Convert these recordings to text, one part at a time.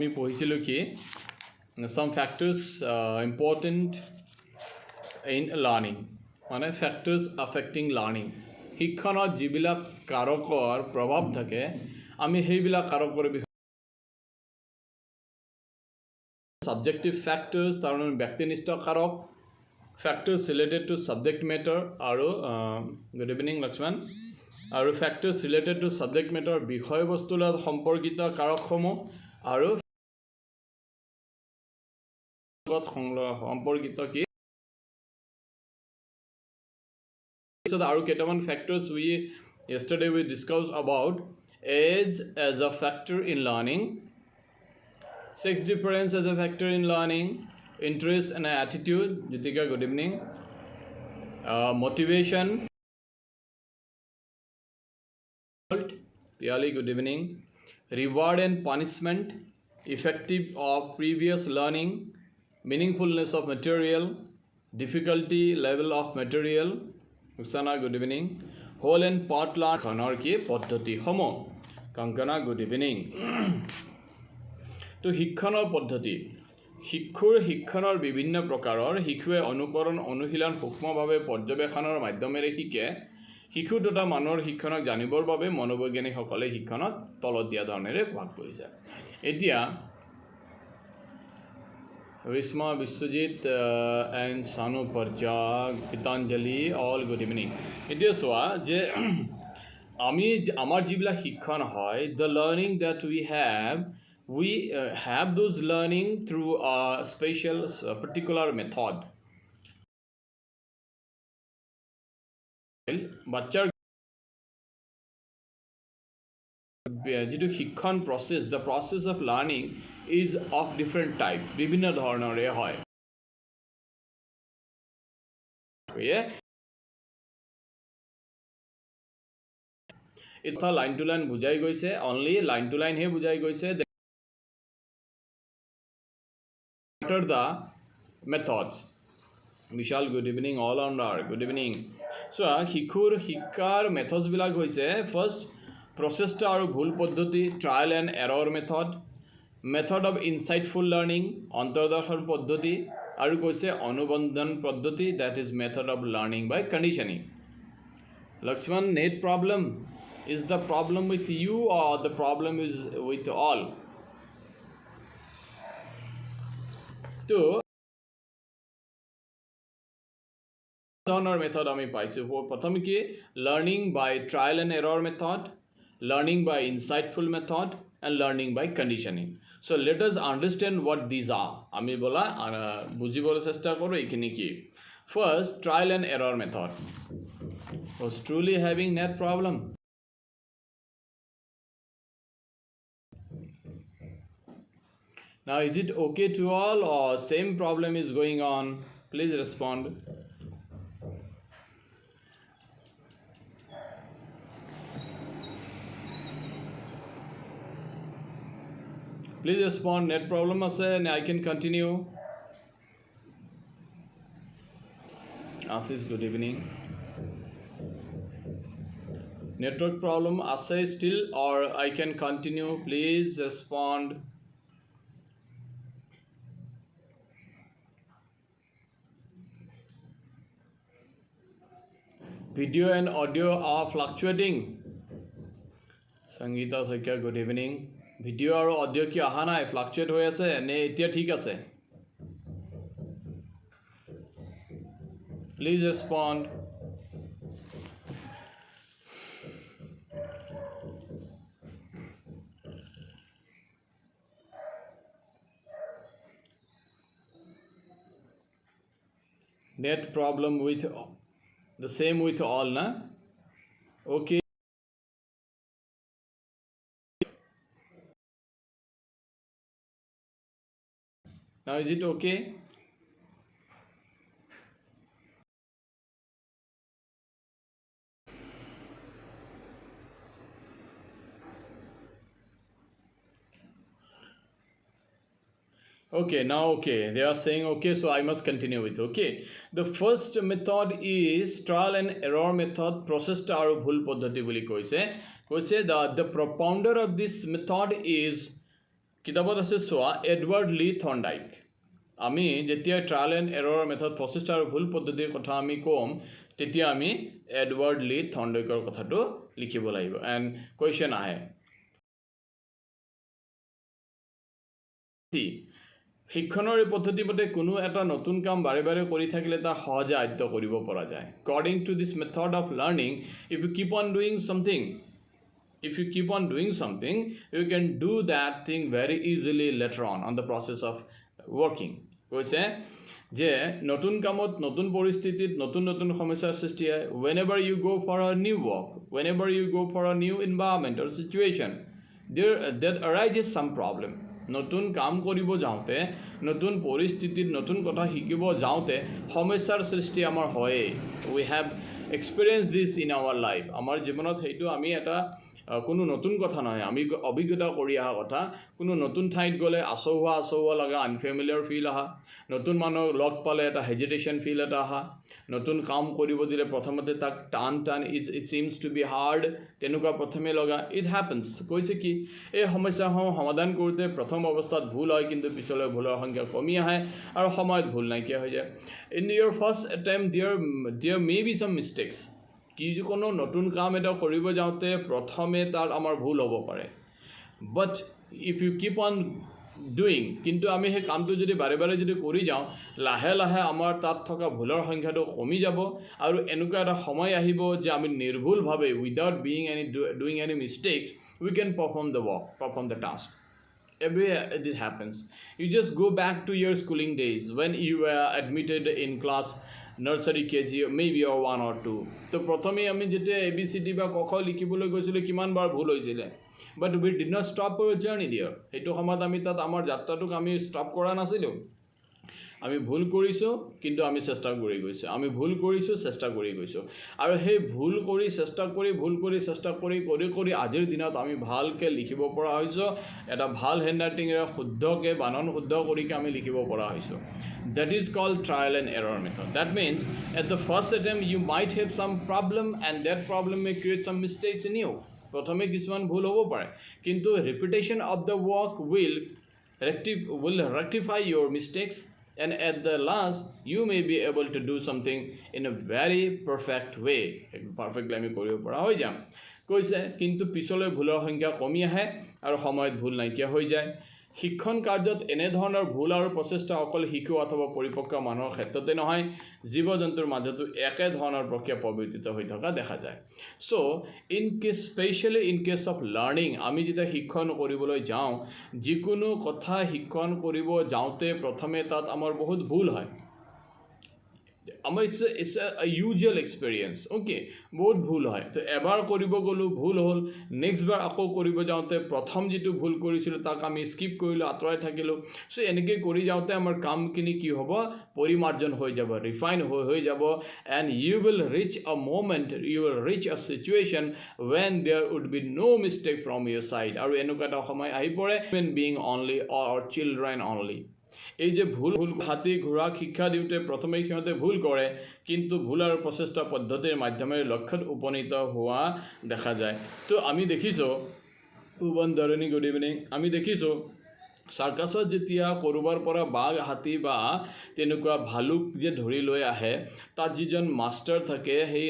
আমি পঢ়িছিলোঁ কি some factors important in learning মানে factors affecting learning শিক্ষণত যিবিলাক কাৰকৰ প্ৰভাৱ থাকে আমি সেইবিলাক কাৰকৰ বিষয়ে subjective factors তাৰমানে ব্যক্তিনিষ্ঠ কাৰক factors related to subject matter আৰু good evening Lakshman আৰু factors related to subject matter বিষয়বস্তুৰ লগত সম্পৰ্কিত কাৰকসমূহ আৰু সম্পৰ্কিত কি so আৰু কেইটামান factors yesterday we discussed about age as a factor in learning, sex difference as a factor in learning, interest and attitude Jitika good evening, motivation Piyali good evening, reward and punishment, effective of previous learning, meaningfulness of material, difficulty level of material Usana good evening, whole and part learn khonor ki paddhati homo Kankana good evening to শিক্ষণৰ পদ্ধতি শিক্ষণৰ বিভিন্ন প্ৰকাৰৰ শিশুৱে অনুকৰণ অনুশীলন সূক্ষ্মভাৱে পৰ্যবেক্ষণৰ মাধ্যমেৰে শিকে শিশু তথা মানুহৰ শিক্ষণক জানিবৰ বাবে মনোবৈজ্ঞানিকসকলে শিক্ষণক তলত দিয়া ধৰণেৰে ভাগ কৰিছে এতিয়া Rishma Biswajit and Sanu Parjag Pitanjali all good evening এতিয়া চোৱা যে আমি আমাৰ যিবিলাক শিক্ষণ হয় the learning that we have those learning through a special particular method বাচ্চাৰ যেটো শিক্ষণ process the process of learning is of different type বিভিন্ন ধৰণৰে হয় এটা লাইন টু লাইন বুজাই গৈছে only line to line হে বুজাই গৈছে what are the methods Vishal good evening all rounder good evening so শিশুৰ শিক্ষাৰ methods বিলাক হৈছে first প্ৰচেষ্টা আৰু ভুল পদ্ধতি trial and error method of insightful learning অন্তৰ্দৰ্শন পদ্ধতি আৰু কৈছে অনুবন্ধন পদ্ধতি that is method of learning by conditioning Lakshman net problem is the problem with you or the problem is with all তো ধৰণৰ মেথড আমি পাইছো প্ৰথম কি learning by trial and error method learning by insightful method and learning by conditioning so let us understand what these are আমি বলা বুজিবলৈ চেষ্টা কৰো এইখিনি কি first trial and error method was truly having net problem now is it okay to all or same problem is going on please respond Please respond. Net problem ase and I can continue. Ashish, good evening. Network problem ase still or I can continue. Please respond. Video and audio are fluctuating. Sangeeta Sakya, good evening. Video আৰু audio কি আহা নাই fluctuate হৈ আছে নে এতিয়া ঠিক আছে please ৰেসপন্ড net problem with the same with all na okay Now is it okay? Okay, now okay. They are saying okay, so I must continue with okay. The first method is trial and error method. Process aru bhul paddhati boli koise. The propounder of this method is কিতাপত আছে চোৱা Edward লি থৰ্নডাইক আমি যেতিয়া trial and error method প্ৰচেষ্টা আৰু ভুল পদ্ধতিৰ কথা আমি ক'ম তেতিয়া আমি এডৱাৰ্ড লি থৰ্নডাইকৰ কথাটো লিখিব লাগিব এণ্ড কুৱেশ্যন আহে শিক্ষণৰ এই পদ্ধতি মতে কোনো এটা নতুন কাম বাৰে বাৰে কৰি থাকিলে তাক সহজে আয়ত্ত কৰিব পৰা যায় according to this method of learning if you keep on doing something you can do that thing very easily later on the process of working কৈছে যে নতুন কামত নতুন পৰিস্থিতিত নতুন নতুন সমস্যাৰ সৃষ্টি হয় whenever you go for a new work whenever you go for a new environment or situation there arises some problem নতুন কাম কৰিব যাওঁতে নতুন পৰিস্থিতিত নতুন কথা শিকিব যাওঁতে সমস্যাৰ সৃষ্টি আমাৰ হয় we have experienced this in our life আমাৰ জীৱনত হেতু আমি এটা কোনো নতুন কথা নহয় আমি অভিজ্ঞতা কৰি অহা কথা কোনো নতুন ঠাইত গ'লে আচহুৱা লগা আনফেমিলিয়াৰ ফিল আহা নতুন মানুহ লগ পালে এটা হেজিটেশ্যন ফিল এটা আহা নতুন কাম কৰিব দিলে প্ৰথমতে তাক টান ইট ছিমছ টু বি হাৰ্ড তেনেকুৱা প্ৰথমে লগা ইট হেপেন্স কৈছে কি এই সমস্যাসমূহ সমাধান কৰোঁতে প্ৰথম অৱস্থাত ভুল হয় কিন্তু পিছলৈ ভুলৰ সংখ্যা কমি আহে আৰু সময়ত ভুল নাইকিয়া হৈ যায় in your first attempt there may be some mistakes যিকোনো নতুন কাম এটা কৰিব যাওঁতে প্ৰথমে তাৰ আমাৰ ভুল হ'ব পাৰে but if you keep on doing কিন্তু আমি সেই কামটো যদি বাৰে বাৰে যদি কৰি যাওঁ লাহে লাহে আমাৰ তাত থকা ভুলৰ সংখ্যাটো কমি যাব আৰু এনেকুৱা এটা সময় আহিব যে আমি নিৰ্ভুলভাৱে without doing any mistakes we can perform the task every it happens you just go back to your schooling days when you were admitted in class nursery KG maybe or 1 or 2 তো প্ৰথমে আমি যেতিয়া ABCD বা ক খ লিখিবলৈ গৈছিলোঁ কিমান বাৰ ভুল হৈছিলে but we did not stop our journey there সেইটো সময়ত আমি তাত আমাৰ যাত্ৰাটোক আমি ষ্টপ কৰা নাছিলোঁ আমি ভুল কৰিছোঁ কিন্তু আমি চেষ্টা কৰি গৈছোঁ আমি ভুল কৰিছোঁ চেষ্টা কৰি গৈছোঁ আৰু সেই ভুল কৰি চেষ্টা কৰি আজিৰ দিনত আমি ভালকৈ লিখিব পৰা হৈছোঁ এটা ভাল হেণ্ডৰাইটিঙেৰে শুদ্ধকৈ বানান শুদ্ধ কৰিকৈ আমি লিখিব পৰা হৈছোঁ That is called trial and error method. That means at the first attempt you might have some problem and that problem may create some mistakes in you. প্ৰথমে কিছুমান ভুল হ'ব পাৰে কিন্তু repetition of the work will rectify your mistakes and at the last you may be able to do something in a very perfect way. Perfectly আমি কৰিব পৰা হৈ যাম কৈছে কিন্তু পিছলৈ ভুলৰ সংখ্যা কমি আহে আৰু সময়ত ভুল নাইকিয়া হৈ যায় শিক্ষণ কাৰ্যত এনে ধৰণৰ ভুল আৰু প্ৰচেষ্টা অকল শিশু অথবা পৰিপক্ক মানুহৰ ক্ষেত্ৰতে নহয় জীৱ জন্তুৰ মাজতো একে ধৰণৰ প্ৰক্ৰিয়া প্ৰৱৰ্তিত হৈ থকা দেখা যায় so specially in case of learning আমি যেতিয়া শিক্ষণ কৰিবলৈ যাওঁ যিকোনো কথা শিক্ষণ কৰিব যাওঁতে প্ৰথমে তাত আমাৰ বহুত ভুল হয় আমাৰ ইটছ আ ইউজুৱেল এক্সপেৰিয়েঞ্চ অ'কে বহুত ভুল হয় তো এবাৰ কৰিব গ'লোঁ ভুল হ'ল নেক্সট বাৰ আকৌ কৰিব যাওঁতে প্ৰথম যিটো ভুল কৰিছিলোঁ তাক আমি স্কিপ কৰিলোঁ আঁতৰাই থাকিলোঁ চ' এনেকৈ কৰি যাওঁতে আমাৰ কামখিনি কি হ'ব পৰিমাৰ্জন হৈ যাব ৰিফাইন হৈ যাব and you will reach a moment you will reach a situation when there would be no' mistake from your side আৰু এনেকুৱা এটা সময় আহি পৰে human being only or children only এই যে ভুল হাতী ঘোঁৰাক শিক্ষা দিওঁতে প্ৰথমে সিহঁতে ভুল কৰে কিন্তু ভুল আৰু প্ৰচেষ্টা পদ্ধতিৰ মাধ্যমেৰে লক্ষ্যত উপনীত হোৱা দেখা যায় তো আমি দেখিছোঁ ধৰণী গুড ইভিনিং আমি দেখিছোঁ চাৰ্কাছত যেতিয়া ক'ৰবাৰ পৰা বাঘ হাতী বা তেনেকুৱা ভালুক যে ধৰি লৈ আহে তাত যিজন মাষ্টাৰ থাকে সেই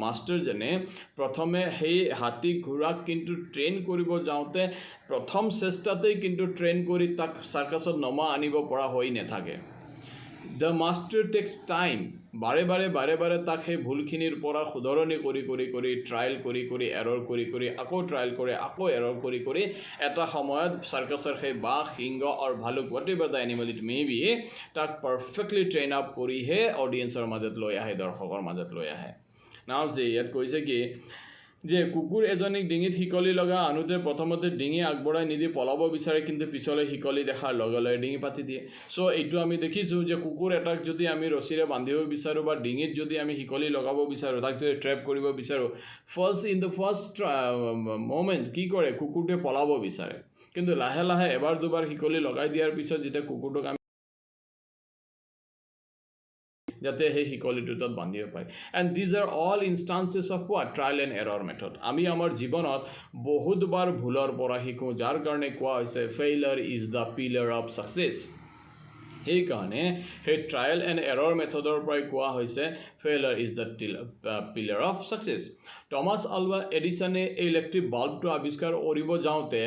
মাষ্টাৰজনে প্ৰথমে সেই হাতী ঘোঁৰাক কিন্তু ট্ৰেইন কৰিব যাওঁতে প্ৰথম চেষ্টাতেই কিন্তু ট্ৰেইন কৰি তাক চাৰ্কাছত নমা আনিব পৰা হৈ নাথাকে দ্য মাষ্টাৰ টেক্স টাইম বাৰে বাৰে তাক সেই ভুলখিনিৰ পৰা শুধৰণি কৰি ট্ৰায়েল কৰি এৰৰ কৰি আকৌ ট্ৰায়েল কৰে আকৌ এৰৰ কৰি এটা সময়ত চাৰ্কাছৰ সেই বাঘ সিংহ আৰু ভালুক what ever the animal it may be তাক পাৰফেক্টলি ট্ৰেইন আপ কৰিহে অডিয়েঞ্চৰ মাজত লৈ আহে দৰ্শকৰ মাজত লৈ আহে নাও যে ইয়াত কৈছে কি যে কুকুৰ এজনীক ডিঙিত শিকলি লগা আনোতে প্ৰথমতে ডিঙি আগবঢ়াই নিদি পলাব বিচাৰে কিন্তু পিছলৈ শিকলি দেখাৰ লগে লগে ডিঙি পাতি দিয়ে চ' এইটো আমি দেখিছোঁ যে কুকুৰ এটাক যদি আমি ৰছীৰে বান্ধিব বিচাৰোঁ বা ডিঙিত যদি আমি শিকলি লগাব বিচাৰোঁ তাক যদি ট্ৰেপ কৰিব বিচাৰোঁ ইন দ্য ফাৰ্ষ্ট মোমেণ্ট কি কৰে কুকুৰটোৱে পলাব বিচাৰে কিন্তু লাহে লাহে এবাৰ দুবাৰ শিকলি লগাই দিয়াৰ পিছত যেতিয়া কুকুৰটোক আমি যাতে সেই শিকলিটো তাত বান্ধিব পাৰে and these are all instances of what trial and error method আমি আমাৰ জীৱনত বহুতবাৰ ভুলৰ পৰা শিকোঁ যাৰ কাৰণে কোৱা হৈছে failure is the pillar of success সেইকাৰণে সেই ট্ৰায়েল এণ্ড এৰৰ মেথডৰ পৰাই কোৱা হৈছে failure is the pillar of success Thomas Alva এডিছনে এই ইলেক্ট্ৰিক বাল্বটো আৱিষ্কাৰ কৰিব যাওঁতে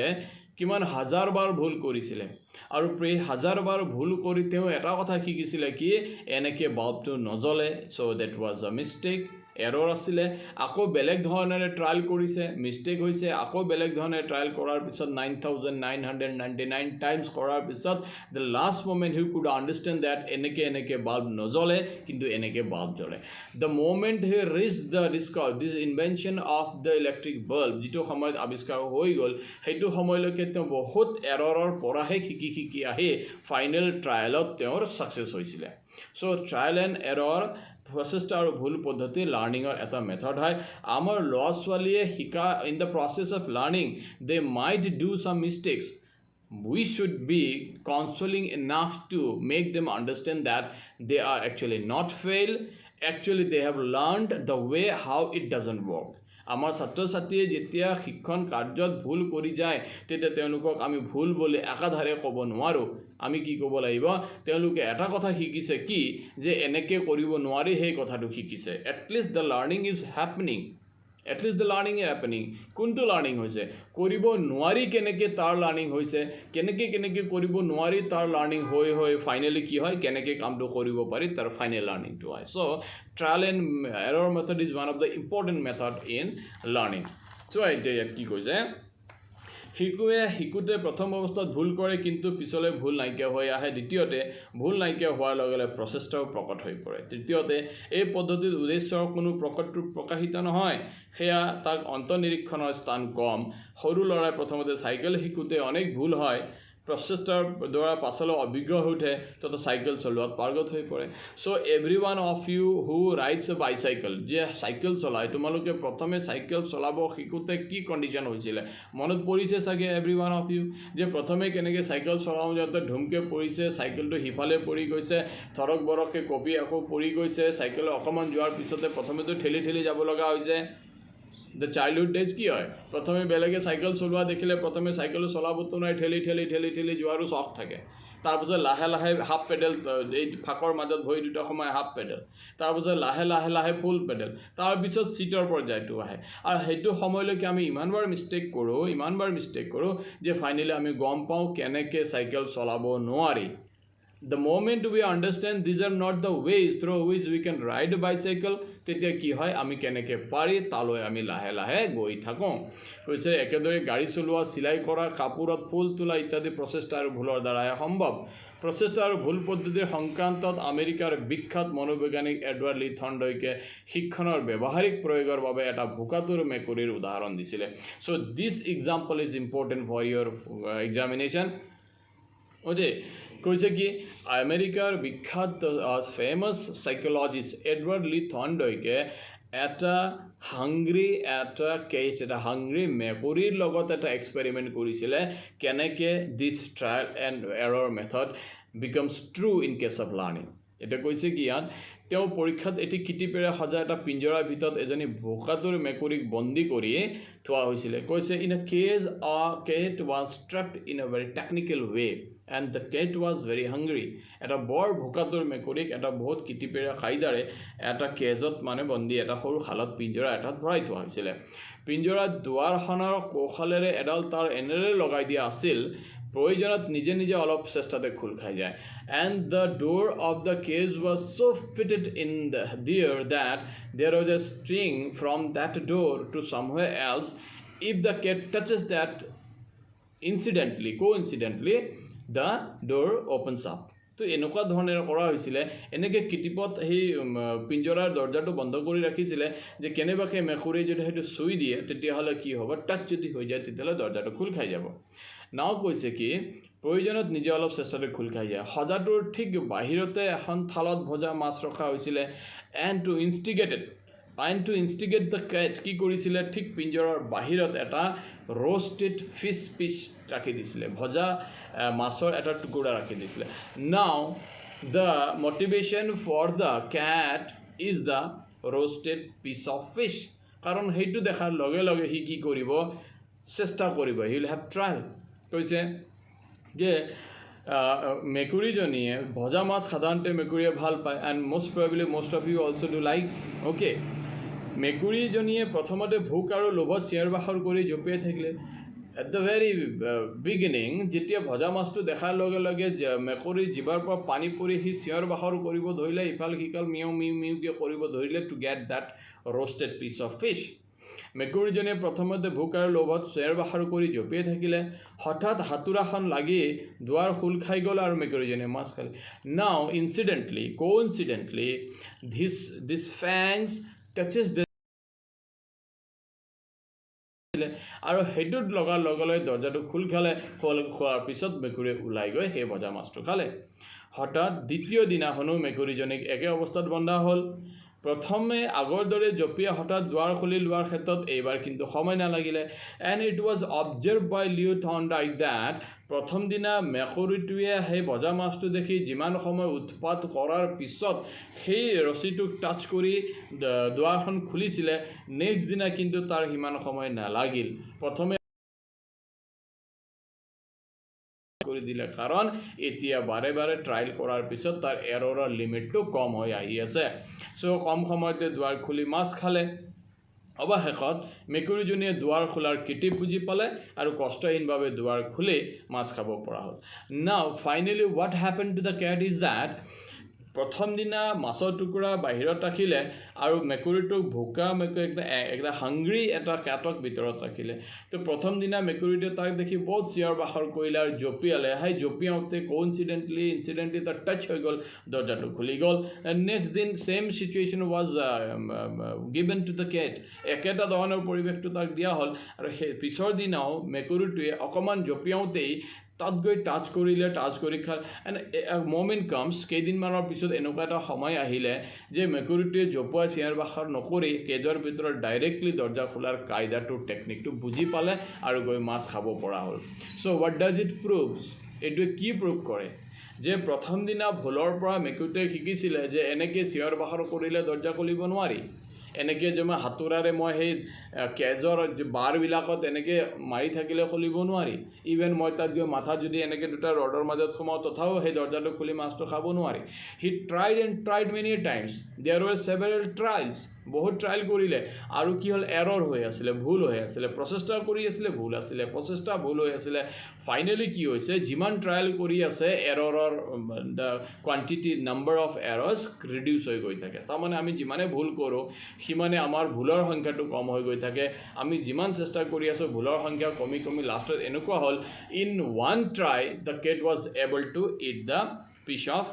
কিমান হাজাৰবাৰ ভুল কৰিছিলে আৰু প্ৰায় হাজাৰবাৰ ভুল কৰি তেওঁ এটা কথা শিকিছিলে কি এনেকৈ বাল্বটো নজ্বলে চ' ডেট ৱাজ আ মিষ্টেক এৰৰ আছিলে আকৌ বেলেগ ধৰণেৰে ট্ৰায়েল কৰিছে মিষ্টেক হৈছে আকৌ বেলেগ ধৰণে ট্ৰায়েল কৰাৰ পিছত 9999 টাইমছ কৰাৰ পিছত the last moment he could understand that এনেকৈ বাল্ব নজ্বলে কিন্তু এনেকৈ বাল্ব জ্বলে the moment he reach the this invention of the electric bulb যিটো সময়ত আৱিষ্কাৰ হৈ গ'ল সেইটো সময়লৈকে তেওঁ বহুত এৰৰৰ পৰাহে শিকি আহি ফাইনেল ট্ৰায়েলত তেওঁৰ ছাকচেছ হৈছিলে চ' ট্ৰায়েল এণ্ড এৰৰ প্ৰচেষ্টা আৰু ভুল পদ্ধতি লাৰ্ণিঙৰ এটা মেথড হয় আমাৰ ল'ৰা ছোৱালীয়ে শিকা in the process of learning they might do some mistakes we should be consoling enough to make them understand that they are actually not fail actually they have learned the way how it doesn't work আমাৰ ছাত্ৰ ছাত্ৰীয়ে যেতিয়া শিক্ষণ কাৰ্যত ভুল কৰি যায় তেতিয়া তেওঁলোকক আমি ভুল বুলি একাধাৰে ক'ব নোৱাৰোঁ আমি কি ক'ব লাগিব তেওঁলোকে এটা কথা শিকিছে কি যে এনেকৈ কৰিব নোৱাৰি সেই কথাটো শিকিছে at least the learning is happening কোনটো লাৰ্ণিং হৈছে কৰিব নোৱাৰি কেনেকৈ তাৰ লাৰ্ণিং হৈছে কেনেকৈ কৰিব নোৱাৰি তাৰ লাৰ্ণিং হৈ ফাইনেলি কি হয় কেনেকৈ কামটো কৰিব পাৰি তাৰ ফাইনেল লাৰ্ণিংটো হয় so' trial and error method is one of the important method in learning so' এতিয়া ইয়াত কি কৈছে শিকোঁতে প্ৰথম অৱস্থাত ভুল কৰে কিন্তু পিছলৈ ভুল নাইকিয়া হৈ আহে দ্বিতীয়তে ভুল নাইকিয়া হোৱাৰ লগে লগে প্ৰচেষ্টাও প্ৰকট হৈ পৰে তৃতীয়তে এই পদ্ধতিত উদ্দেশ্যৰ কোনো প্ৰকাশিত নহয় সেয়া তাক অন্তৰ্নিৰীক্ষণৰ স্থান কম সৰু ল'ৰাই প্ৰথমতে চাইকেল শিকোঁতে অনেক ভুল হয় প্ৰচেষ্টাৰ দ্বাৰা পাছলৈ অভিজ্ঞ হৈ উঠে তথা চাইকেল চলোৱাত পাৰ্গত হৈ পৰে so' every one of you who rides a bicycle যে চাইকেল চলায় তোমালোকে প্ৰথমে চাইকেল চলাব শিকোঁতে কি কণ্ডিশ্যন হৈছিলে মনত পৰিছে চাগে এভৰি ওৱান অফ ইউ যে প্ৰথমে কেনেকৈ চাইকেল চলাওঁ যাতে ধুমকৈ পৰিছে চাইকেলটো সিফালে পৰি গৈছে থৰক বৰককৈ কঁপি আকৌ পৰি গৈছে চাইকেল অকণমান যোৱাৰ পিছতে প্ৰথমেতো ঠেলি যাব লগা হৈছে দ্য চাইল্ডহুড ডেজ কি হয় প্ৰথমে বেলেগে চাইকেল চলোৱা দেখিলে প্ৰথমে চাইকেল চলাবতো নাই ঠেলি যোৱাৰো চখ থাকে তাৰপিছত লাহে হাফ পেডেল এই ফাকৰ মাজত ভৰি দুটা সময় হাফ পেডেল তাৰপিছত লাহে ফুল পেডেল তাৰপিছত ছিটৰ পৰ্যায়টো আহে আৰু সেইটো সময়লৈকে আমি ইমানবাৰ মিষ্টেক কৰোঁ যে ফাইনেলি আমি গম পাওঁ কেনেকৈ চাইকেল চলাব নোৱাৰি The moment we understand these are not the ways through which we can ride a bicycle, তেতিয়া কি হয় আমি কেনেকৈ পাৰি তালৈ আমি লাহে গৈ থাকোঁ কৈছে একেদৰে গাড়ী চলোৱা চিলাই কৰা কাপোৰত ফুল তোলা ইত্যাদি প্ৰচেষ্টা আৰু ভুলৰ দ্বাৰাই সম্ভৱ প্ৰচেষ্টা আৰু ভুল পদ্ধতিৰ সংক্ৰান্তত আমেৰিকাৰ বিখ্যাত মনোবৈজ্ঞানিক এডৱাৰ্ড লি থৰ্ণ্ডয়কে শিক্ষণৰ ব্যৱহাৰিক প্ৰয়োগৰ বাবে এটা ভোকাতুৰ মেকুৰীৰ উদাহৰণ দিছিলে so' this example is important for your examination okay কৈছে কি আমেৰিকাৰ বিখ্যাত ফেমাছ সাইকোলজিষ্ট এডৱাৰ্ড লি থৰ্ণ্ডয়কে এটা হাংগ্ৰি মেকুৰীৰ লগত এটা এক্সপেৰিমেণ্ট কৰিছিলে কেনেকৈ this trial and error method becomes true in case of learning এতিয়া কৈছে কি ইয়াত তেওঁ পৰীক্ষাত এটি কিটিপেৰে সজা এটা পিঞ্জৰাৰ ভিতৰত এজনী ভোকাতুৰ মেকুৰীক বন্দী কৰি থোৱা হৈছিলে কৈছে in a cage a cat was trapped in a very technical way and the cat was very hungry এটা বৰ ভোকাতুৰ মেকুৰীক এটা বহুত কিটিপেৰে কায়দাৰে এটা কেজত মানে বন্দী এটা সৰু শালত পিঞ্জৰা এটাত ভৰাই থোৱা হৈছিলে পিঞ্জৰাত দুৱাৰখনৰ কৌশলেৰে এডাল তাৰ এনেৰে লগাই দিয়া আছিল প্ৰয়োজনত নিজে অলপ চেষ্টাতে খোল খাই যায় and the door of the cage was so fitted in there that there was a string from that door to somewhere else if the cat touches that coincidentally the door opens up তো এনেকুৱা ধৰণৰ কৰা হৈছিলে এনেকৈ কিটিপত সেই পিঞ্জৰাৰ দৰ্জাটো বন্ধ কৰি ৰাখিছিলে যে কেনেবাকৈ মেকুৰীয়ে যদি সেইটো চুই দিয়ে তেতিয়াহ'লে কি হ'ব টাচ যদি হৈ যায় তেতিয়াহ'লে দৰ্জাটো খোল খাই যাব নাও কৈছে কি প্ৰয়োজনত নিজে অলপ চেষ্টাতে খোল খাই যায় সজাটোৰ ঠিক বাহিৰতে এখন থালত ভজা মাছ ৰখা হৈছিলে এণ্ড টু ইনষ্টিগেট দ্য কেট কি কৰিছিলে ঠিক পিঞ্জৰাৰ বাহিৰত এটা ৰোষ্টেড ফিছ পিচ ৰাখি দিছিলে ভজা মাছৰ এটা টুকুৰা ৰাখি দিছিলে নাও the motivation for the cat is the roasted piece of fish কাৰণ সেইটো দেখাৰ লগে লগে হি কি কৰিব চেষ্টা কৰিব হি উইল হেভ ট্ৰায়েল কৈছে যে মেকুৰীজনীয়ে ভজা মাছ সাধাৰণতে মেকুৰীয়ে ভাল পায় and most of you also do like okay মেকুৰীজনীয়ে প্ৰথমতে ভোক আৰু লোভত চিঞৰ বাখৰ কৰি জঁপিয়াই থাকিলে at the very beginning যেতিয়া ভজা মাছটো দেখাৰ লগে লগে মেকুৰী জিভাৰ পৰা পানী পৰি সি চিঞৰ বাখৰ কৰিব ধৰিলে ইফাল সিফাল মিউ মিউ মিউকৈ কৰিব ধৰিলে to get that roasted piece of fish মেকুৰীজনীয়ে প্ৰথমতে ভোক আৰু লোভত চিঞৰ বাখৰ কৰি জঁপিয়াই থাকিলে হঠাৎ হাতুৰাখন লাগি দুৱাৰ খোল খাই গ'ল আৰু মেকুৰীজনীয়ে মাছ খালে now coincidentally this fangs touches the আৰু হেডুত লগাৰ লগে লগে দৰ্জাটো খোল খালে খোৱাৰ পিছত মেকুৰীয়ে ওলাই গৈ সেই ভজা মাছটো খালে হঠাৎ দ্বিতীয় দিনাখনো মেকুৰীজনীক একে অৱস্থাত বন্ধা হ'ল প্ৰথমে আগৰ দৰে জঁপিয়া হঠাৎ দুৱাৰ খুলি লোৱাৰ ক্ষেত্ৰত এইবাৰ কিন্তু সময় নালাগিলে and it was observe by Leo Thorndike that প্ৰথম দিনা মেকুৰীটোৱে সেই ভজা মাছটো দেখি যিমান সময় উৎপাত কৰাৰ পিছত সেই ৰছীটোক টাচ কৰি দুৱাৰখন খুলিছিলে নেক্সট দিনা কিন্তু তাৰ সিমান সময় নালাগিল প্ৰথমে কৰি দিলে কাৰণ এতিয়া বাৰে বাৰে ট্ৰায়েল কৰাৰ পিছত তাৰ এৰৰৰ লিমিটটো কম হৈ আহি আছে সো কম সময়তে দুৱাৰ খুলি মাছ খালে অৱশেষত মেকুৰীজনীয়ে দুৱাৰ খোলাৰ কিটিপ বুজি পালে আৰু কষ্টহীনভাৱে দুৱাৰ খুলি মাছ খাব পৰা হ'ল now finally what happen to the cat is that প্ৰথম দিনা মাছৰ টুকুৰা বাহিৰত ৰাখিলে আৰু মেকুৰীটোক ভোকা একটা হাংগ্ৰি এটা কেটক ভিতৰত ৰাখিলে তো প্ৰথম দিনা মেকুৰীটোৱে তাক দেখি বহুত চিঞৰ বাখৰ কৰিলে আৰু জঁপিয়ালে সেই জঁপিয়াওঁতে ইনচিডেণ্টলি তাৰ টাচ হৈ গ'ল দৰ্জাটো খুলি গ'ল নেক্সট দিন same situation was given to the cat একেটা ধৰণৰ পৰিৱেশটো তাক দিয়া হ'ল আৰু সেই পিছৰ দিনাও মেকুৰীটোৱে অকণমান জঁপিয়াওঁতেই তাত গৈ টাচ কৰি খাল এণ্ড মমেণ্ট কামছ কেইদিনমানৰ পিছত এনেকুৱা এটা সময় আহিলে যে মেকুৰীটোৱে জঁপুৱা চিঞৰ বাখৰ নকৰি কেজৰ ভিতৰত ডাইৰেক্টলি দৰ্জা খোলাৰ কায়দাটোৰ টেকনিকটো বুজি পালে আৰু গৈ মাছ খাব পৰা হ'ল চ' হোৱাট ডাজ ইট প্ৰুভ এইটোৱে কি প্ৰুভ কৰে যে প্ৰথম দিনা ভুলৰ পৰা মেকুৰীটোৱে শিকিছিলে যে এনেকৈ চিঞৰ বাখৰ কৰিলে দৰ্জা খুলিব নোৱাৰি এনেকৈ যে মই হাতুৰাৰে মই সেই কেজৰ বাৰবিলাকত এনেকৈ মাৰি থাকিলে খুলিব নোৱাৰি ইভেন মই তাত গৈ মাথাত যদি এনেকৈ দুটা ৰডৰ মাজত সোমাওঁ তথাও সেই দৰ্জাটো খুলি মাছটো খাব নোৱাৰি he tried many times there were several trials বহুত ট্ৰায়েল কৰিলে আৰু কি হ'ল এৰৰ হৈ আছিলে ভুল হৈ আছিলে প্ৰচেষ্টা কৰি আছিলে ভুল আছিলে প্ৰচেষ্টা ভুল হৈ আছিলে ফাইনেলি কি হৈছে যিমান ট্ৰায়েল কৰি আছে error the quantity number of errors reduce হৈ গৈ থাকে তাৰমানে আমি যিমানে ভুল কৰোঁ সিমানে আমাৰ ভুলৰ সংখ্যাটো কম হৈ গৈ থাকে আমি যিমান চেষ্টা কৰি আছোঁ ভুলৰ সংখ্যা কমি লাষ্টত এনেকুৱা হ'ল in one try the cat was able to eat the piece of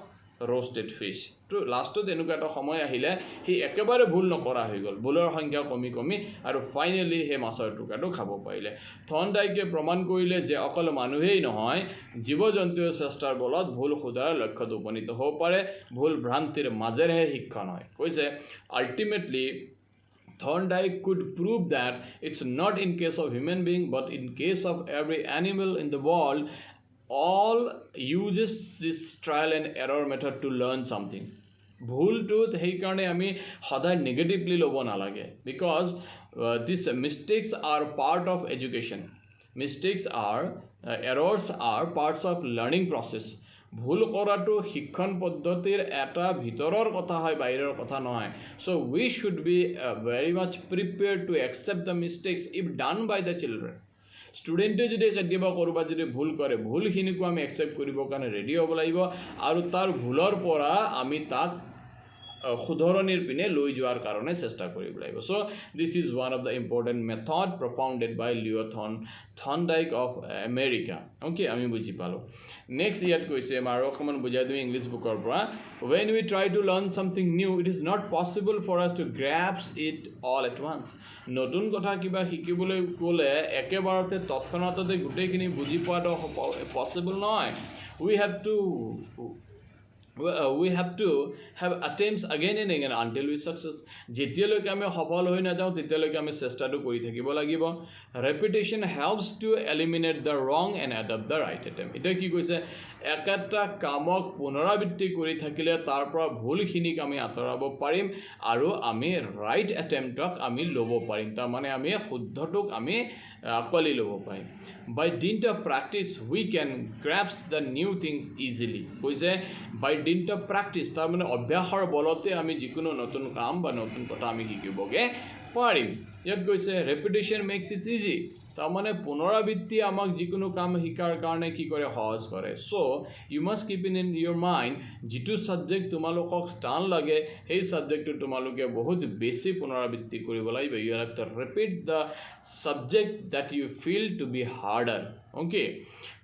roasted fish তো লাষ্টত এনেকুৱা এটা সময় আহিলে সি একেবাৰে ভুল নকৰা হৈ গ'ল ভুলৰ সংখ্যা কমি আৰু ফাইনেলি সেই মাছৰ টুকুৰাটো খাব পাৰিলে থৰ্নডাইকে প্ৰমাণ কৰিলে যে অকল মানুহেই নহয় জীৱ জন্তুৰ চেষ্টাৰ বলত ভুল শুধৰাৰ লক্ষ্যত উপনীত হ'ব পাৰে ভুল ভ্ৰান্তিৰ মাজেৰেহে শিক্ষণ হয় কৈছে ultimately Thorndike could prove that it's not in case of human being but in case of every animal in the world all uses this trial and error method to learn something ভুলটোত সেইকাৰণে আমি সদায় negatively ল'ব নালাগে because this mistakes R part of education mistakes R errors R parts of learning process ভুল কৰাটো শিক্ষণ পদ্ধতিৰ এটা ভিতৰৰ কথা হয় বাহিৰৰ কথা নহয় so' we should be very much prepared to accept the mistakes if done by the children ষ্টুডেণ্টে যদি কেতিয়াবা ক'ৰবাত যদি ভুল কৰে ভুলখিনিকো আমি একচেপ্ট কৰিবৰ কাৰণে ৰেডি হ'ব লাগিব আৰু তাৰ ভুলৰ পৰা আমি তাক শুধৰণিৰ পিনে লৈ যোৱাৰ কাৰণে চেষ্টা কৰিব লাগিব so' this is one of the important method propounded by Leo' Thorndike of America okay আমি বুজি পালোঁ নেক্সট ইয়াত কৈছে মই আৰু অকণমান বুজাই দিওঁ ইংলিছ বুকৰ পৰা when we try to learn something new it is not possible for us to grasp it all at once নতুন কথা কিবা শিকিবলৈ গ'লে একেবাৰতে তৎক্ষণাততে গোটেইখিনি বুজি পোৱাটো পচিবল নহয় we have to have attempts again and again until we success যেতিয়ালৈকে আমি সফল হৈ নাযাওঁ তেতিয়ালৈকে আমি চেষ্টাটো কৰি থাকিব লাগিব repetition helps to eliminate the wrong and adopt the right attempt এটা কি কৈছে একেটা কামক পুনৰাবৃত্তি কৰি থাকিলে তাৰ পৰা ভুলখিনিক আমি আঁতৰাব পাৰিম আৰু আমি ৰাইট এটেম্পটক আমি ল'ব পাৰিম তাৰমানে আমি শুদ্ধটোক আমি আকোৱালি ল'ব পাৰিম by dint of practice we can grasp the new things easily কৈছে বাই ডিন্ট অফ প্ৰেক্টিছ তাৰমানে অভ্যাসৰ বলতে আমি যিকোনো নতুন কাম বা নতুন কথা আমি শিকিবগৈ পাৰিম ইয়াত কৈছে ৰেপিটেশ্যন মেক্স ইট ইজি তাৰমানে পুনৰাবৃত্তি আমাক যিকোনো কাম শিকাৰ কাৰণে কি কৰে সহজ কৰে so' you must keep in your mind যিটো ছাবজেক্ট তোমালোকক টান লাগে সেই ছাবজেক্টটো তোমালোকে বহুত বেছি পুনৰাবৃত্তি কৰিব লাগিব you have to repeat the subject that you feel to be harder okay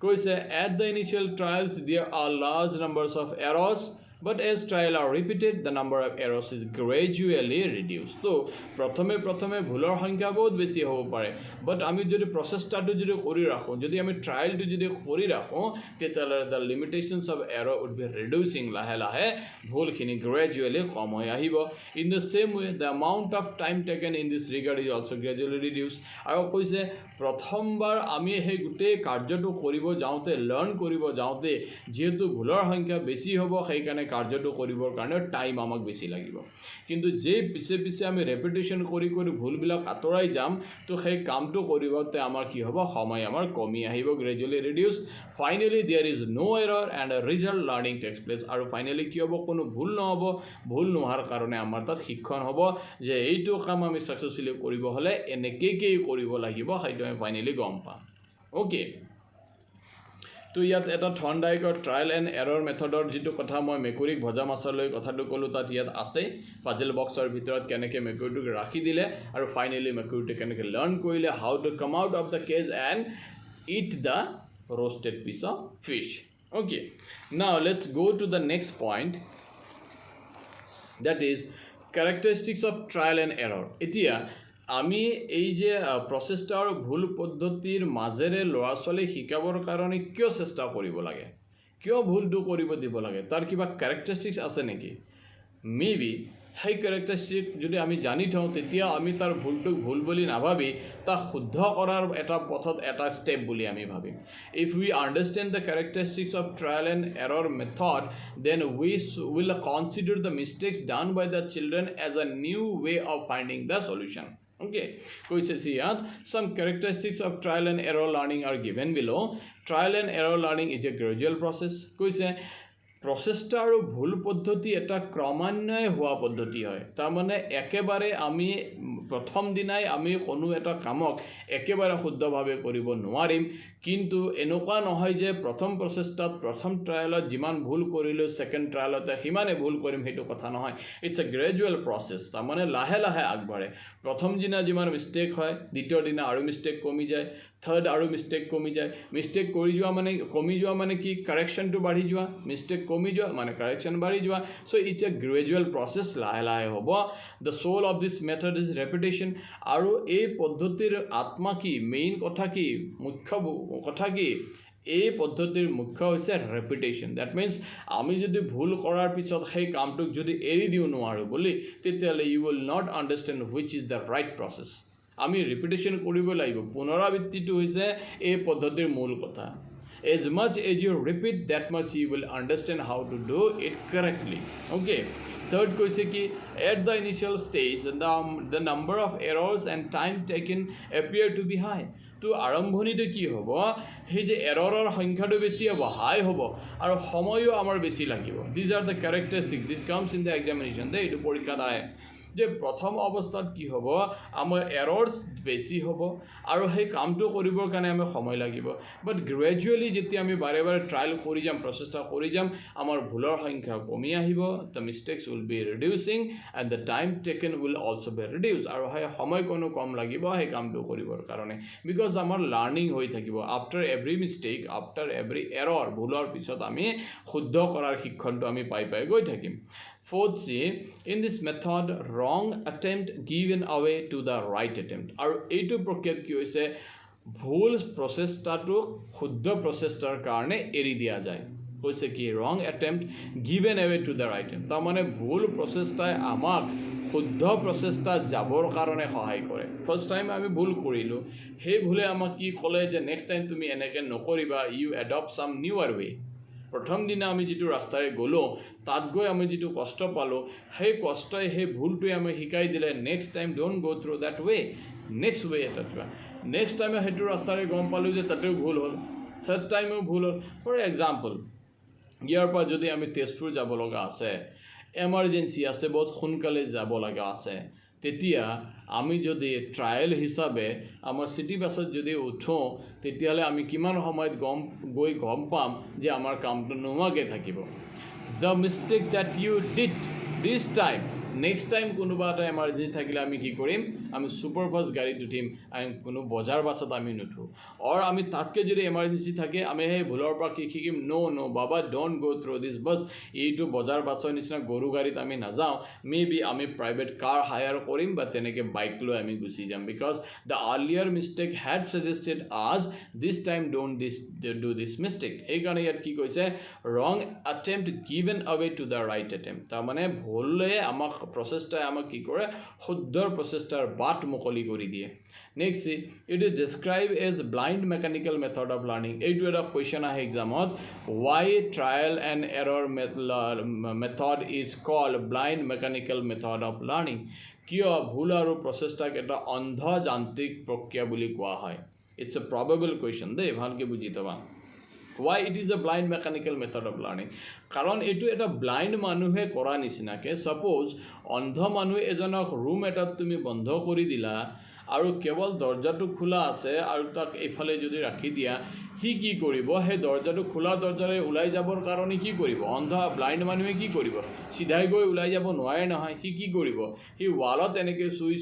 কৈছে at the initial trials there are large numbers of errors But as trial are repeated, the number of errors is gradually reduced. So, प्रथमे भूलर संख्या बहुत बेसी हो पारे. But आमी जो process जो करी राखो, जो आमी trial जो करी राखो, तेताले the limitations of error would be reducing लाहे भूल खिनि gradually कम हो आहिबो. In the same way, the amount of time taken in this regard is also gradually reduced. আৰু কৈছে প্ৰথমবাৰ আমি সেই গোটেই কাৰ্যটো কৰিব যাওঁতে লাৰ্ন কৰিব যাওঁতে যেহেতু ভুলৰ সংখ্যা বেছি হ'ব সেইকাৰণে কাৰ্যটো কৰিবৰ কাৰণে টাইম আমাক বেছি লাগিব কিন্তু যে পিছে আমি ৰেপিটেশ্যন কৰি ভুলবিলাক আঁতৰাই যাম তো সেই কামটো কৰিবতে আমাৰ কি হ'ব সময় আমাৰ কমি আহিব gradually reduce finally there is no error and a result learning takes place আৰু ফাইনালি কি হ'ব কোনো ভুল নহ'ব ভুল নোহোৱাৰ কাৰণে আমাৰ তাত শিক্ষণ হ'ব যে এইটো কাম আমি সাকসেসফুলি কৰিব হলে এনেকেই কৰিব লাগিব সেইটো আমি ফাইনালি গম পাম ওকে তো ইয়াত এটা থৰ্নডাইকৰ ট্ৰায়াল এণ্ড এৰৰ মেথডৰ যেটো কথা মই মেকুৰীক ভজা মাছলৈ কথাটো ক'লো তাত ইয়াত আছে পাজল বক্সৰ ভিতৰত কেনেকৈ মেকুৰীটোক ৰাখি দিলে আৰু ফাইনালি মেকুৰীটো কেনেকৈ লাৰ্ন কৰিলে how to come out of the cage and it the roasted piece of fish okay now let's go to the next point that is characteristics of trial and error etia আমি এই যে প্ৰচেষ্টাৰ ভুল পদ্ধতিৰ মাজেৰে লৰা ছোৱালী শিকাবৰ কাৰণে কিয় চেষ্টা কৰিব লাগে কিয় ভুলটো কৰিব দিব লাগে তাৰ কিবা characteristics আছে নেকি মেবি সেই characteristic যদি আমি জানি থওঁ তেতিয়া আমি তাৰ ভুলটো ভুল বুলি নাভাবি তা শুদ্ধ কৰাৰ এটা পথত এটা স্টেপ বুলি আমি ভাবিম if we understand the characteristics of trial and error method then we will consider the mistakes done by the children as a new way of finding the solution okay কৈছে ইয়াত some characteristics of trial and error learning are given below trial and error learning is a gradual process কৈছে প্রসেসটা আৰু ভুল পদ্ধতি এটা ক্ৰমান্বয়ে হোৱা পদ্ধতি হয় তাৰ মানে একেবাৰে আমি প্ৰথম দিনাই আমি কোনো এটা কামক একেবাৰে শুদ্ধভাৱে কৰিব নোৱাৰিম কিন্তু এনেকুৱা নহয় যে প্ৰথম প্ৰচেষ্টাত প্ৰথম ট্ৰায়ালত যিমান ভুল কৰিলো সেকেন্ড ট্ৰায়ালতে হিমানে ভুল কৰিম হেতু কথা নহয় ইটস আ গ্ৰেজুৱেল প্ৰসেস তাৰ মানে লাহে লাহে আগবাঢ়ে প্ৰথম দিনা যিমান মিস্টেক হয় দ্বিতীয় দিনা আৰু মিস্টেক কমি যায় থাৰ্ড আৰু মিস্টেক কমি যায় মিস্টেক কৰি যোৱা মানে কমি যোৱা মানে কি কাৰেকশনটো বাঢ়ি যোৱা মিস্টেক কমি যোৱা মানে কাৰেকশন বাঢ়ি যোৱা so it's a gradual process লাহে লাহে হ'ব the soul of this method is repetition আৰু এই পদ্ধতিৰ আত্মা কি মেইন কথা কি মুখ্য কথা কি এই পদ্ধতিৰ মুখ্য হৈছে ৰেপিটেশন দ্যাট মিন্স আমি যদি ভুল কৰাৰ পিছত সেই কামটোক যদি এৰি দিও নোৱাৰো বুলি তেতিয়ালে you will not understand which is the right process আমি ৰিপিটেশন কৰিব লাগিব পুনৰাবৃত্তিটো হৈছে এই পদ্ধতিৰ মূল কথা as much as you repeat that much you will understand how to do it correctly okay third কৈছে কি at the initial stage the number of errors and time taken appear to be high তো আৰম্ভণিতে কি হ'ব হে যে error সংখ্যাটো বেছি হ'ব হাই হ'ব আৰু সময়ও আমাৰ বেছি লাগিব these are the characteristics this comes in the examination দে এটো পৰীক্ষাত আহে যে প্ৰথম অৱস্থাত কি হ'ব আমাৰ এৰৰস বেছি হ'ব আৰু সেই কামটো কৰিবৰ কাৰণে আমি সময় লাগিব বাট গ্ৰেজুৱেলি যেতিয়া আমি বাৰে বাৰে ট্ৰায়াল কৰি যাম প্ৰচেষ্টা কৰি যাম আমাৰ ভুলৰ সংখ্যা কমি আহিব the mistakes will be reducing and the time taken will also be reduced আৰু হয় সময় কোনো কম লাগিব সেই কামটো কৰিবৰ কাৰণে because আমাৰ লাৰ্নিং হৈ থাকিব after every mistake after every error ভুলৰ পিছত আমি শুদ্ধ কৰাৰ শিক্ষণটো আমি পাই গৈ থাকিম Fourth, see, in this method, wrong attempt given away to the right attempt. আৰু এইটো প্ৰক্ৰিয়াত কি হৈছে ভুল প্ৰচেষ্টাটো শুদ্ধ প্ৰচেষ্টাৰ কাৰণে এৰি দিয়া যায় কৈছে কি wrong attempt given away to the right attempt তাৰ মানে ভুল প্ৰচেষ্টাই আমাক শুদ্ধ প্ৰচেষ্টা যাবৰ কাৰণে সহায় কৰে ফাৰ্স্ট টাইম আমি ভুল কৰিলো সেই ভুলে আমাক কি ক'লে যে নেক্সট টাইম তুমি এনেকে নকৰিবা ইউ এডপ্ট সাম নিউৰ ৱে প্ৰথম দিনা আমি যিটো ৰাস্তাৰে গ'লোঁ তাত গৈ আমি যিটো কষ্ট পালোঁ সেই কষ্টই সেই ভুলটোৱে আমি শিকাই দিলে নেক্সট টাইম ডোণ্ট গ' থ্ৰু দেট ৱে নেক্সট ৱে এটাত নেক্সট টাইমে সেইটো ৰাস্তাৰে গম পালোঁ যে তাতেও ভুল হ'ল থাৰ্ড টাইমেও ভুল হ'ল ফৰ এক্সাম্পল ইয়াৰ পৰা যদি আমি তেজপুৰ যাব লগা আছে এমাৰ্জেঞ্চি আছে বহুত সোনকালে যাব লগা আছে তেতিয়া আমি যদি ট্ৰায়েল হিচাপে আমাৰ চিটি বাছত যদি উঠোঁ তেতিয়াহ'লে আমি কিমান সময়ত গম পাম যে আমাৰ কামটো নোহোৱাকৈ থাকিব the mistake that you did this time next time কোনোবা এটা এমাৰ্জেঞ্চি থাকিলে আমি কি কৰিম আমি ছুপাৰফাষ্ট গাড়ীত উঠিম আমি কোনো বজাৰ বাছত আমি নুঠোঁ আৰু আমি তাতকৈ যদি এমাৰ্জেঞ্চি থাকে আমি সেই ভুলৰ পৰা কি শিকিম ন' বাবা ডোণ্ট গ' থ্ৰু দিছ বাছ এইটো বজাৰ বাছৰ নিচিনা গৰু গাড়ীত আমি নাযাওঁ মে বি আমি প্ৰাইভেট কাৰ হায়াৰ কৰিম বা তেনেকৈ বাইক লৈ আমি গুচি যাম because the earlier mistake had suggested as this time don't do this mistake সেইকাৰণে ইয়াত কি কৈছে wrong attempt given away to the right attempt তাৰমানে ভুলে আমাক প্ৰচেষ্টাই আমাক কি কৰে শুদ্ধৰ প্ৰচেষ্টাৰ বাট মুকলি কৰি দিয়ে next it is describe as blind mechanical method of learning এইটো এটা কুৱেশ্যন আহে এক্সামত why trial and error method is called blind mechanical method of learning কিয় ভুল আৰু প্ৰচেষ্টাক এটা অন্ধ যান্ত্ৰিক প্ৰক্ৰিয়া বুলি কোৱা হয় ইটছ এ প্ৰবেবল কুৱেশ্যন দেই ভালকৈ বুজি থবা why it is a blind mechanical method of learning কাৰণ এইটো এটা ব্লাইণ্ড মানুহে কৰা নিচিনাকৈ ছাপ'জ অন্ধ মানুহ এজনক ৰুম এটাত তুমি বন্ধ কৰি দিলা আৰু কেৱল দৰ্জাটো খোলা আছে আৰু তাক এইফালে যদি ৰাখি দিয়া সি কি কৰিব সেই দৰ্জাটো খোলা দৰ্জাৰে ওলাই যাবৰ কাৰণে কি কৰিব অন্ধ ব্লাইণ্ড মানুহে কি কৰিব চিধাই গৈ ওলাই যাব নোৱাৰে নহয় সি কি কৰিব সি ৱালত এনেকৈ চুই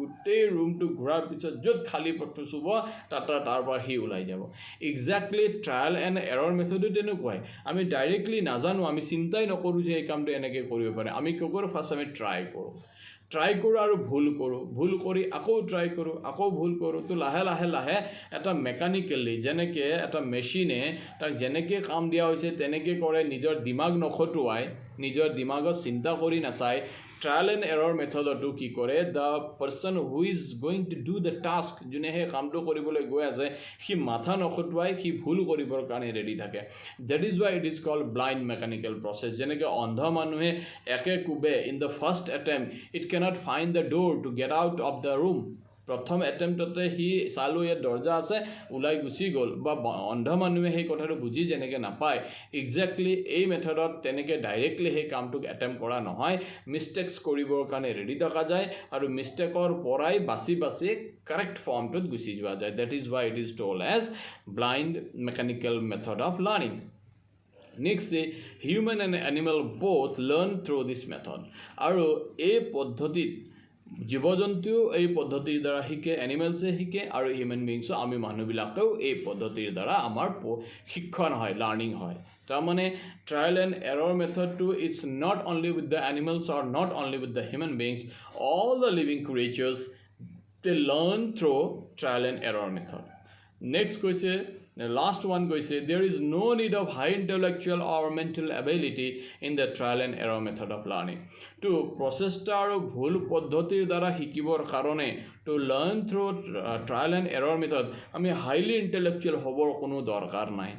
গোটেই ৰুমটো ঘূৰাৰ পিছত য'ত খালী পথটো চুব তাৰ পৰা সি ওলাই যাব এক্সেক্টলি ট্ৰায়েল এণ্ড এৰৰ মেথডো তেনেকুৱাই আমি ডাইৰেক্টলি নাজানো আমি চিন্তাই নকৰোঁ যে এই কামটো এনেকৈ কৰিব পাৰে আমি কি কৰোঁ ফাৰ্ষ্ট আমি ট্ৰাই কৰোঁ আৰু ভুল কৰি আকৌ ট্ৰাই কৰোঁ আকৌ ভুল কৰোঁ তো লাহে এটা মেকানিকেলি যেনেকৈ এটা মেচিনে তাক যেনেকৈ কাম দিয়া হৈছে তেনেকৈ কৰে নিজৰ দিমাগ নখটুৱাই নিজৰ দিমাগত চিন্তা কৰি নাচায় ট্ৰায়েল এণ্ড এৰৰ মেথডতো কি কৰে the person who is going to do the task যোনে সেই কামটো কৰিবলৈ গৈ আছে সি মাথা নখটুৱাই সি ভুল কৰিবৰ কাৰণে ৰেডি থাকে that is why it is called blind mechanical process যেনেকৈ অন্ধ মানুহে একে কোবে in the first attempt it cannot find the door to get out of the room প্ৰথম এটেম্পটতে সি চালোঁ ইয়াত দৰ্জা আছে ওলাই গুচি গ'ল বা অন্ধ মানুহে সেই কথাটো বুজি যেনেকৈ নাপায় এক্সেক্টলি এই মেথডত তেনেকৈ ডাইৰেক্টলি সেই কামটোক এটেম্প কৰা নহয় মিষ্টেক্স কৰিবৰ কাৰণে ৰেডি থকা যায় আৰু মিষ্টেকৰ পৰাই বাছি কাৰেক্ট ফৰ্মটোত গুচি যোৱা যায় that is why it is told as blind mechanical method of learning next human and animal both learn through this method আৰু এই পদ্ধতিত জীৱ জন্তুও এই পদ্ধতিৰ দ্বাৰা শিকে এনিমেলছে শিকে আৰু হিউমেন বিংছো আমি মানুহবিলাকেও এই পদ্ধতিৰ দ্বাৰা আমাৰ শিক্ষণ হয় লাৰ্ণিং হয় তাৰমানে ট্ৰায়েল এণ্ড এৰৰ মেথডটো it's not only with the animals or not only with the human beings all the living creatures they learn through trial and error method next কৈছে the last one কৈছে there is no need of high intellectual or mental ability in the trial and error method of learning to প্ৰচেষ্টা আৰু ভুল পদ্ধতিৰ দ্বাৰা শিকিবৰ কাৰণে to learn through trial and error method আমি highly intellectual হ'বৰ কোনো দৰকাৰ নাই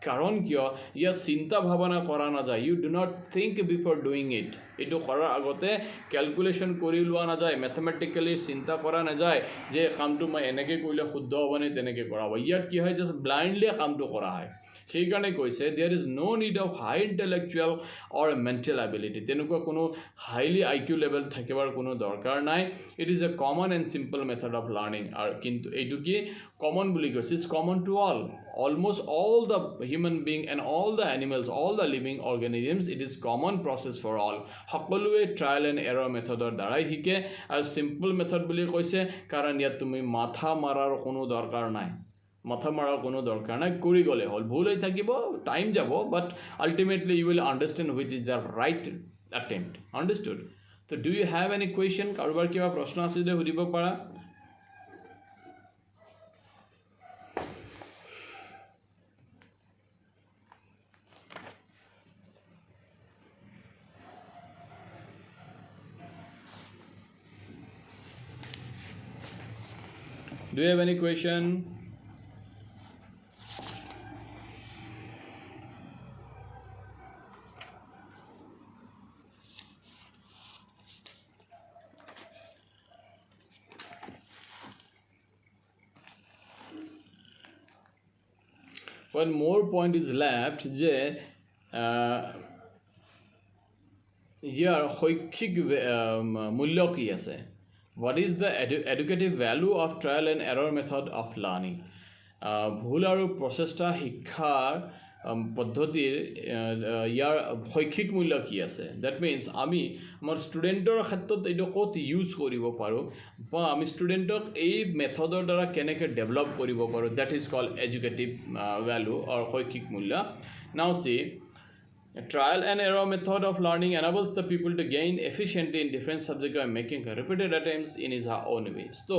কাৰণ কিয় ইয়াত চিন্তা ভাৱনা কৰা নাযায় you do not think before doing it এইটো কৰাৰ আগতে কেলকুলেশ্যন কৰি লোৱা নাযায় মেথমেটিকেলি চিন্তা কৰা নাযায় যে কামটো মই এনেকৈ কৰিলে শুদ্ধ হ'বনে তেনেকৈ কৰা হ'ব ইয়াত কি হয় জাষ্ট ব্লাইণ্ডলি কামটো কৰা হয় সেইকাৰণে কৈছে there is no' need of high intellectual or mental ability তেনেকুৱা কোনো হাইলি IQ লেভেল থাকিবৰ কোনো দৰকাৰ নাই it is a common and simple method of learning আৰু কিন্তু এইটো কি কমন বুলি কৈছে it's common to all almost all the human being and all the animals all the living organisms it is common process for all সকলোৱে trial and error মেথডৰ দ্বাৰাই শিকে আৰু simple method বুলি কৈছে কাৰণ ইয়াত তুমি মাথা মাৰাৰ কোনো দৰকাৰ নাই কৰি গ'লে হ'ল ভুল হৈ থাকিব টাইম যাব but ultimately you will understand which is the right attempt understood so do you have any question কাৰোবাৰ কিবা প্ৰশ্ন আছে যদি সুধিব পাৰা Do you have any question? one more point is left যে ইয়াৰ শৈক্ষিক মূল্য কি আছে what is the educative value of trial and error method of learning ভুল আৰু প্ৰচেষ্টা শিক্ষাৰ পদ্ধতিৰ ইয়াৰ শৈক্ষিক মূল্য কি আছে দ্যাট মিন্স আমি আমাৰ ষ্টুডেণ্টৰ ক্ষেত্ৰত এইটো ক'ত ইউজ কৰিব পাৰোঁ বা আমি ষ্টুডেণ্টক এই মেথডৰ দ্বাৰা কেনেকৈ ডেভেলপ কৰিব পাৰোঁ that is called educative value or শৈক্ষিক মূল্য now see A trial and error method of learning enables the people to gain efficiently in different subjects by making repeated attempts in his own ways. So,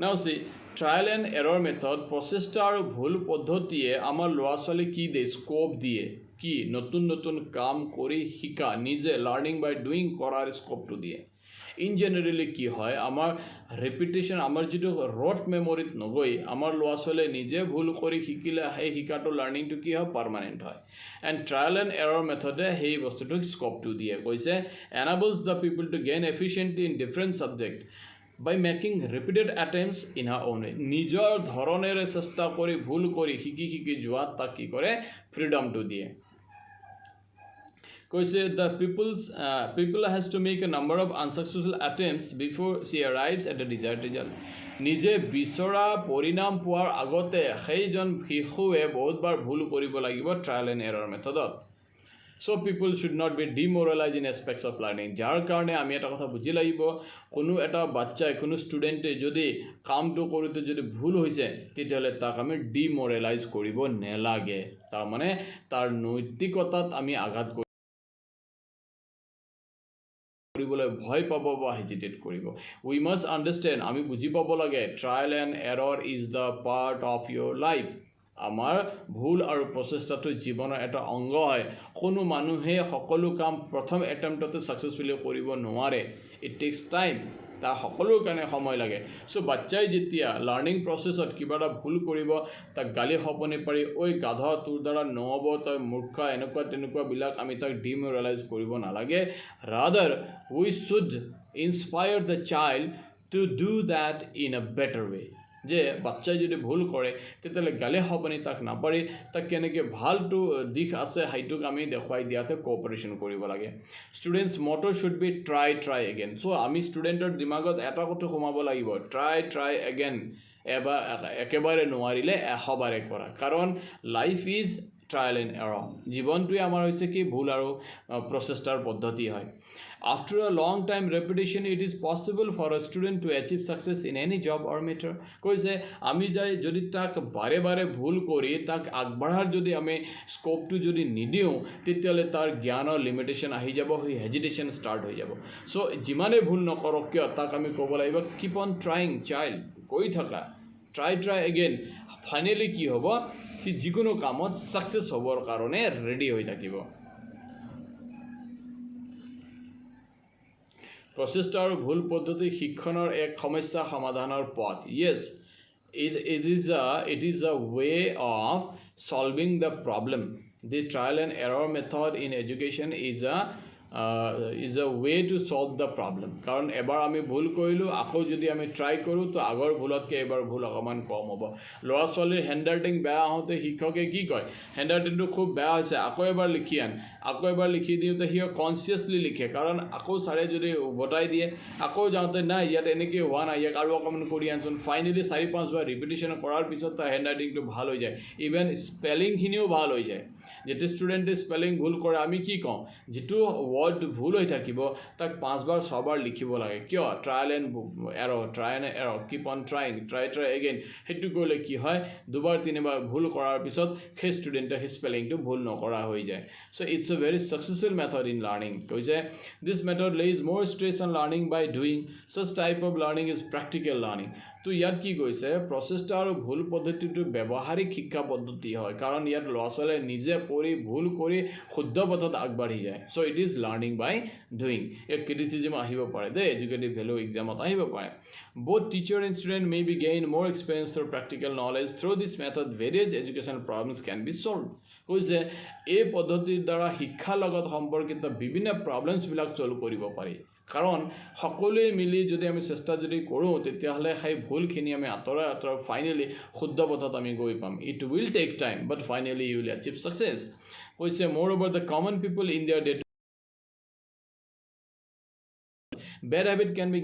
now see, trial and error method processটা আৰু ভুল পদ্ধতিয়ে আমাৰ ল'ৰা ছোৱালী কি দিয়ে scope দিয়ে কি নতুন নতুন কাম কৰি শিকা নিজে লাৰ্নিং বাই ডুইং কৰাৰ স্কোপটো দিয়ে ইন জেনেৰেলি কি হয় আমাৰ ৰেপিটেশ্যন আমাৰ যিটো ৰট মেমৰিত নগৈ আমাৰ ল'ৰা ছোৱালীয়ে নিজে ভুল কৰি শিকিলে সেই শিকাটো লাৰ্নিংটো কি হয় পাৰ্মানেণ্ট হয় এণ্ড ট্ৰায়েল এণ্ড এৰৰ মেথডে সেই বস্তুটোক স্কোপটো দিয়ে কৈছে enables the people to gain efficiently in different subject by making repeated attempts in her own way নিজৰ ধৰণেৰে চেষ্টা কৰি ভুল কৰি শিকি যোৱাত তাক কি কৰে ফ্ৰীডমটো দিয়ে কৈছে the people has to make a number of unsuccessful attempts before she arrives at the desired result নিজে বিচৰা পৰিণাম পোৱাৰ আগতে সেইজন শিশুৱে বহুতবাৰ ভুল কৰিব লাগিব ট্ৰায়েল এণ্ড এৰৰ মেথডত so people should not be demoralized in aspects of learning যাৰ কাৰণে আমি এটা কথা বুজি লাগিব কোনো এটা বাচ্চাই কোনো ষ্টুডেণ্টে যদি কামটো কৰোঁতে যদি ভুল হৈছে তেতিয়াহ'লে তাক আমি ডিমৰেলাইজ কৰিব নেলাগে তাৰমানে তাৰ নৈতিকতাত আমি আঘাত কৰিবলৈ ভয় পাব বা হেজিটেট কৰিব উই মাষ্ট আণ্ডাৰষ্টেণ্ড আমি বুজি পাব লাগে trial and error is the part of your life আমাৰ ভুল আৰু প্ৰচেষ্টাটো জীৱনৰ এটা অংগ হয় কোনো মানুহে সকলো কাম প্ৰথম এটেম্পটতে ছাকচেছফুলি কৰিব নোৱাৰে ইট টেক্স টাইম তাৰ সকলোৰ কাৰণে সময় লাগে চ' বাচ্চাই যেতিয়া লাৰ্ণিং প্ৰচেছত কিবা এটা ভুল কৰিব তাক গালি সপনি পাৰি ঐ গাধ তোৰ দ্বাৰা নহ'ব তই মূৰ্খ এনেকুৱা তেনেকুৱাবিলাক আমি তাক ডিমৰেলাইজ কৰিব নালাগে rather we should inspire the child to do that in a better way যে বাচ্চাই যদি ভুল কৰে তেতিয়াহ'লে গালি সপনি তাক নাপাৰি তাক কেনেকৈ ভালটো দিশ আছে সেইটোক আমি দেখুৱাই দিয়াতে কোঅপাৰেশ্যন কৰিব লাগে students motto should be try again so' আমি ষ্টুডেণ্টৰ দিমাগত এটা কথা সোমাব লাগিব ট্ৰাই এগেইন এবাৰ একেবাৰে নোৱাৰিলে 100 বাৰে কৰা কাৰণ life is trial and error জীৱনটোৱে আমাৰ হৈছে কি ভুল আৰু প্ৰচেষ্টাৰ পদ্ধতি হয় After a long time repetition, it is possible for a student to achieve success in any job or matter. কৈছে আমি যাই যদি তাক বাৰে বাৰে ভুল কৰি তাক আগবঢ়াৰ যদি আমি স্কোপটো যদি নিদিওঁ তেতিয়াহ'লে তাৰ জ্ঞানৰ লিমিটেশ্যন আহি যাব সেই হেজিটেশ্যন ষ্টাৰ্ট হৈ যাব চ' যিমানে ভুল নকৰক কিয় তাক আমি ক'ব লাগিব কিপ অন ট্ৰাইং চাইল্ড কৈ থাকা ট্ৰাই এগেইন ফাইনেলি কি হ'ব সি যিকোনো কামত ছাকচেছ হ'বৰ কাৰণে ৰেডি হৈ থাকিব প্ৰচেষ্টা আৰু ভুল পদ্ধতি শিক্ষণৰ এক সমস্যা সমাধানৰ পথ য়েছ it is a way of solving the problem the trial and error method in education is a way to solve the problem কাৰণ এবাৰ আমি ভুল কৰিলোঁ আকৌ যদি আমি ট্ৰাই কৰোঁ তো আগৰ ভুলতকৈ এবাৰ ভুল অকণমান কম হ'ব ল'ৰা ছোৱালীৰ হেণ্ডৰাইটিং বেয়া হওঁতে শিক্ষকে কি কয় হেণ্ডৰাইটিংটো খুব বেয়া হৈছে আকৌ এবাৰ লিখি আন আকৌ এবাৰ লিখি দিওঁতে সি কনচিয়াছলি লিখে কাৰণ আকৌ ছাৰে যদি উভতাই দিয়ে আকৌ যাওঁতে নাই ইয়াত এনেকৈ হোৱা নাই ইয়াক আৰু অকণমান কৰি আনচোন ফাইনেলি 4-5 বাৰ ৰিপিটিশ্যন কৰাৰ পিছত তাৰ হেণ্ডৰাইটিংটো ভাল হৈ যায় ইভেন স্পেলিংখিনিও ভাল হৈ যায় যেতিয়া ষ্টুডেণ্টে স্পেলিং ভুল কৰে আমি কি কওঁ যিটো ৱৰ্ড ভুল হৈ থাকিব তাক 5 বাৰ 6 বাৰ লিখিব লাগে কিয় trial and error keep on try again সেইটো কৰিলে কি হয় 2-3 বাৰ ভুল কৰাৰ পিছত সেই ষ্টুডেণ্টে সেই স্পেলিংটো ভুল নকৰা হৈ যায় so' it's a very successful method in learning কৈছে this method lays more stress on learning by doing such type of learning is practical learning তো ইয়াত কি কৈছে প্ৰচেষ্টা আৰু ভুল পদ্ধতিটো ব্যৱহাৰিক শিক্ষা পদ্ধতি হয় কাৰণ ইয়াত ল'ৰা ছোৱালীয়ে নিজে কৰি ভুল কৰি শুদ্ধ পথত আগবাঢ়ি যায় so' it is learning by doing এক ক্ৰিটিচিজম আহিব পাৰে দেই এডুকেটিভ ভেলু এক্সামত আহিব পাৰে both teacher and student may be gain more experience through practical knowledge through this method various educational problems can be solved কৈছে এই পদ্ধতিৰ দ্বাৰা শিক্ষাৰ লগত সম্পৰ্কিত বিভিন্ন প্ৰব্লেমছবিলাক সলভ কৰিব পাৰি কাৰণ সকলোৱে মিলি যদি আমি চেষ্টা যদি কৰোঁ তেতিয়াহ'লে সেই ভুলখিনি আমি আঁতৰাই ফাইনেলি শুদ্ধ পথত আমি গৈ পাম it will take time but finally you will achieve success কৈছে moreover the common people in their day bad habit can be